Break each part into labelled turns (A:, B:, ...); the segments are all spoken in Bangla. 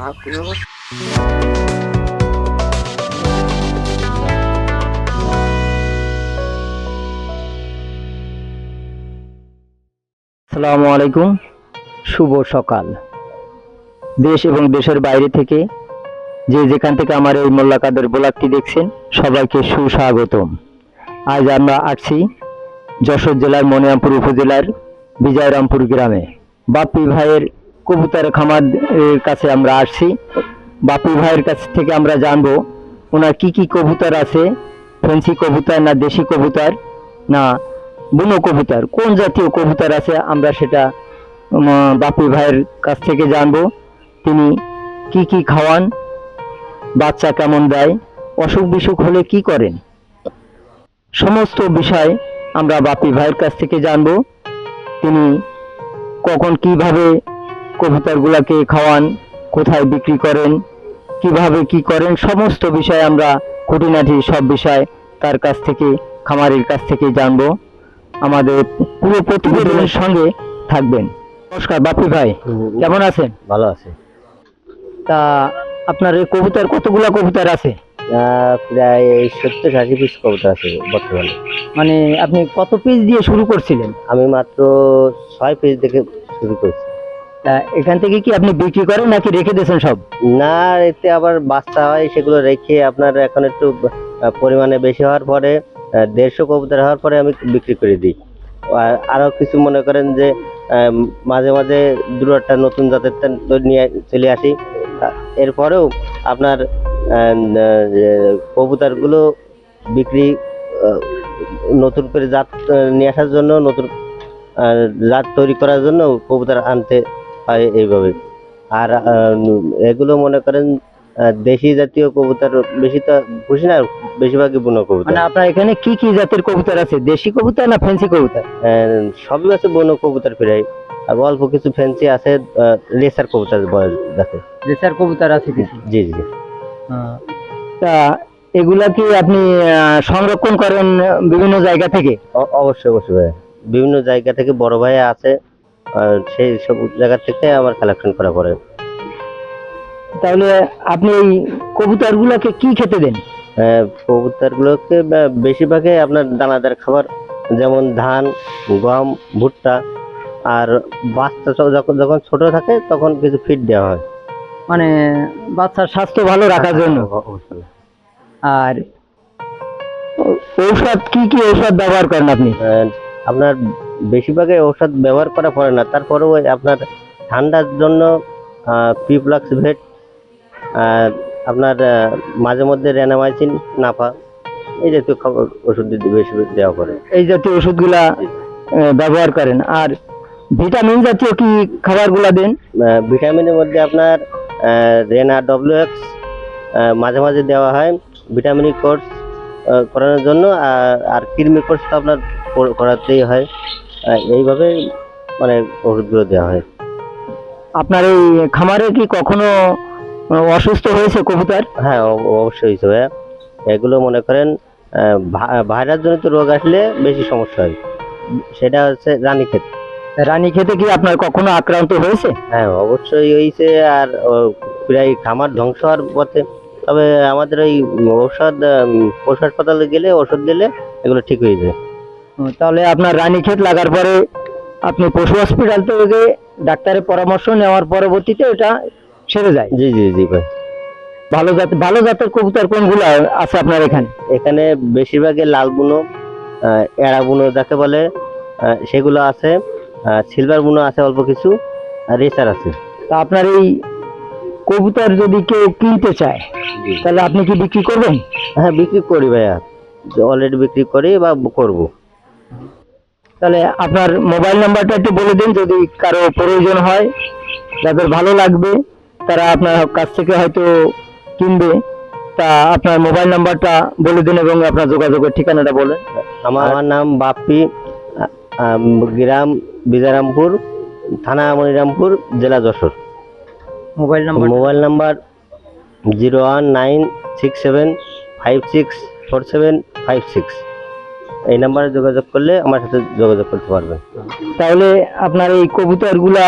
A: আসসালামু আলাইকুম, শুভ সকাল। দেশ এবং দেশের বাইরে থেকে যে যেখান থেকে আমার এই মোল্লা কাদের ব্লগটি দেখছেন সবাইকে সুস্বাগতম। আজ আমরা আসছি যশোর জেলার মনিরামপুর উপজেলার বিজয়রামপুর গ্রামে। বাপ্পি ভাইয়ের কবুতর খামার কাছে আমরা আসছি। বাপ্পি ভাইয়ের কাছ থেকে আমরা জানবো ওনার কি কি কবুতর আছে, ফেন্সি কবুতর না দেশি কবুতর না বুনো কবুতর, কোন জাতীয় কবুতর আছে আমরা সেটা বাপ্পি ভাইয়ের কাছ থেকে জানবো। তিনি কি কি খাওয়ান, বাচ্চা কেমন দেয়, অসুখ বিসুখ হলে কি করেন, সমস্ত বিষয় আমরা বাপ্পি ভাইয়ের কাছ থেকে জানবো। তিনি কখন কিভাবে কবুতরগুলোকে খাওয়ান, কোথায় বিক্রি করেন, কিভাবে কি করেন, সমস্ত বিষয় আমরা খুঁটিনাটি সব বিষয় তার কাছ থেকে, খামারের কাছ থেকে জানবো। আমাদের পুরো প্রতিবেদনের সঙ্গে থাকবেন। নমস্কার বাপ্পি ভাই, কেমন আছেন?
B: ভালো আছে।
A: তা আপনার এই কবুতর কতগুলা কবুতর আছে?
B: প্রায় 70-80 পিস কবুতর আছে বর্তমানে।
A: মানে আপনি কত পিস দিয়ে শুরু করছিলেন?
B: আমি মাত্র 6 পিস থেকে শুরু করছি।
A: তা এখান থেকে কি আপনি বিক্রি করেন নাকি রেখে দিয়েছেন সব?
B: না, এতে আবার বাচ্চা হয়, সেগুলো রেখে আপনার এখন একটু পরিমাণে বেশি হওয়ার পরে 150 কবুতর হওয়ার পরে আমি বিক্রি করে দিই। আর আরও কিছু মনে করেন যে মাঝে মাঝে দুটা নতুন জাতের নিয়ে চলে আসি। এরপরেও আপনার কবুতরগুলো বিক্রি নতুন করে জাত নিয়ে আসার জন্য, নতুন জাত তৈরি করার জন্য কবুতর আনতে হয় এইভাবে। আর এগুলো মনে করেন দেশি জাতীয় কবুতর বেশি তো খুশি না, বেশিরভাগই বুনো কবুতর।
A: মানে আপনার এখানে কি কি জাতের কবুতর আছে, দেশি কবুতর না ফ্যান্সি কবুতর?
B: সবই আছে বুনো কবুতর প্রায়, আর অল্প কিছু ফ্যান্সি আছে, রেসার কবুতর আছে।
A: রেসার কবুতর আছে কিছু?
B: জি জি।
A: তা এগুলা কি আপনি সংরক্ষণ করেন বিভিন্ন জায়গা থেকে?
B: অবশ্যই অবশ্যই ভাই, বিভিন্ন জায়গা থেকে বড় ভাই আছে, সেই সব জায়গা থেকে আমার কালেকশন করা পড়ে।
A: তাহলে আপনি এই কবুতরগুলোকে কি খেতে দেন?
B: কবুতরগুলোকে বেশিরভাগই আপনার দানাদার খাবার, যেমন ধান, গম, ভুট্টা, আর বাচ্চা যখন যখন ছোট থাকে তখন কিছু ফিড দেওয়া হয়,
A: মানে বাচ্চার স্বাস্থ্য ভালো রাখার জন্য। আর ঔষধ কি কি ঔষধ ব্যবহার করেন আপনি?
B: আপনার বেশিরভাগই ঔষধ ব্যবহার করা পড়ে না, তারপরেও আপনার ঠান্ডার জন্য পিপ্লাক্স ভেট, আপনার মাঝে মধ্যে রেনামাইসিন, নাফা, এই জাতীয় ওষুধ বেশি দেওয়া পড়ে।
A: এই জাতীয় ওষুধগুলা ব্যবহার করেন। আর ভিটামিন জাতীয় কি খাবারগুলা দেন?
B: ভিটামিনের মধ্যে আপনার রেনা WX মাঝে মাঝে দেওয়া হয় ভিটামিন কোর্স করানোর জন্য, আর কৃমি কোর্স তো আপনার করাতেই হয়। এইভাবে মানে ওষুধগুলো দেওয়া হয়।
A: আপনার এই খামারে কি কখনো অসুস্থ হয়েছে কবুতর?
B: হ্যাঁ, অবশ্যই হয়েছে ভাইয়া। এগুলো মনে করেন ভাইরাস জনিত রোগ আসলে বেশি সমস্যা হয়, সেটা হচ্ছে রানীক্ষেত।
A: রানীক্ষেতে কি আপনার কখনো আক্রান্ত হয়েছে?
B: হ্যাঁ, অবশ্যই হয়েছে, আর প্রায় খামার ধ্বংস হওয়ার পথে। তবে আমাদের ওই ঔষধ, পশু হাসপাতালে গেলে ওষুধ দিলে এগুলো ঠিক হয়ে যায়।
A: তাহলে আপনার রানীক্ষেত লাগার পরে আপনি পশু হসপিটাল থেকে ডাক্তারের পরামর্শ নেওয়ার পরবর্তীতে এটা সেরে যায়?
B: জি জি জি ভাই।
A: ভালো জাতের কবুতর কোনগুলো আছে আপনার এখানে?
B: এখানে বেশিরভাগই লাল বুনো, এড়া বুনো যাকে বলে, সেগুলো আছে। সিলভার বুনো আছে অল্প কিছু, আর রেসার আছে।
A: তা আপনার এই কবুতর যদি কেউ কিনতে চায় তাহলে আপনি কি বিক্রি করবেন?
B: হ্যাঁ, বিক্রি করি ভাইয়া, অলরেডি বিক্রি করি বা করব।
A: তাহলে আপনার মোবাইল নাম্বারটা একটু বলে দিন, যদি কারো প্রয়োজন হয়, যাদের ভালো লাগবে তারা আপনার কাছ থেকে হয়তো কিনবে। তা আপনার মোবাইল নাম্বারটা বলে দিন এবং আপনার যোগাযোগের ঠিকানাটা বলেন।
B: আমার নাম বাপ্পি, গ্রাম বিজয়রামপুর, থানা মনিরামপুর, জেলা যশোর।
A: Mobile
B: number 01967564756। এই নাম্বারে যোগাযোগ করলে আমার সাথে যোগাযোগ করতে পারবেন।
A: তাহলে আপনার এই কবুতরগুলা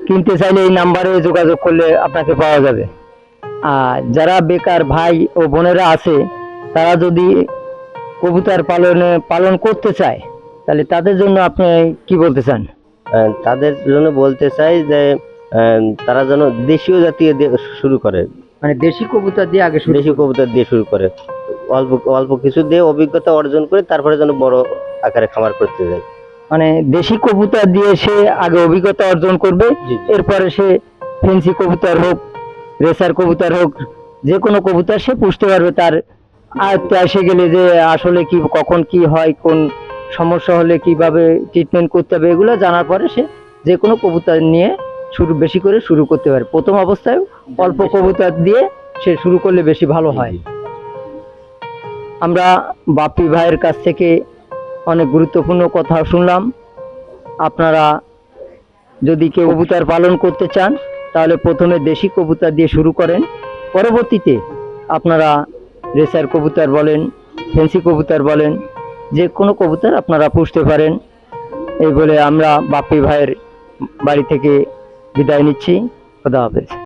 A: কিনতে চাইলে এই নাম্বারে যোগাযোগ করলে আপনাকে পাওয়া যাবে। আর যারা বেকার ভাই ও বোনেরা আছে তারা যদি কবুতর পালন করতে চায় তাহলে তাদের জন্য আপনি কি বলতে চান?
B: তাদের জন্য বলতে চাই যে তারা যেন দেশীয় জাতীয় দিয়ে শুরু করে,
A: মানে দেশি কবুতর দিয়ে আগে শুরু।
B: দেশি কবুতর দিয়ে শুরু করে, অল্প অল্প কিছু দিয়ে অভিজ্ঞতা অর্জন করে তারপরে যেন বড় আকারে খামার করতে যায়।
A: মানে দেশি কবুতর দিয়ে সে আগে অভিজ্ঞতা অর্জন করবে,
B: জি, জি।
A: এরপরে সে ফেন্সি কবুতর হোক, রেসার কবুতর হোক, যে কোনো কবুতর সে পুষতে পারবে। তার আয়ত্তে এসে গেলে যে আসলে কি কখন কি হয়, কোন সমস্যা হলে কিভাবে ট্রিটমেন্ট করতে হবে, এগুলো জানার পরে সে যে কোনো কবুতর নিয়ে বেশি করে শুরু করতে পারে। প্রথম অবস্থায় অল্প কবুতর দিয়ে সে শুরু করলে বেশি ভালো হয়। আমরা বাপ্পি ভাইয়ের কাছ থেকে অনেক গুরুত্বপূর্ণ কথা শুনলাম। আপনারা যদি কেউ কবুতর পালন করতে চান তাহলে প্রথমে দেশি কবুতর দিয়ে শুরু করেন, পরবর্তীতে আপনারা রেসার কবুতর বলেন, ফেন্সি কবুতর বলেন, যে কোনো কবুতর আপনারা পুষতে পারেন। এই বলে আমরা বাপ্পি ভাইয়ের বাড়ি থেকে বিদায় নিচ্ছি। খোদা হাফেজ।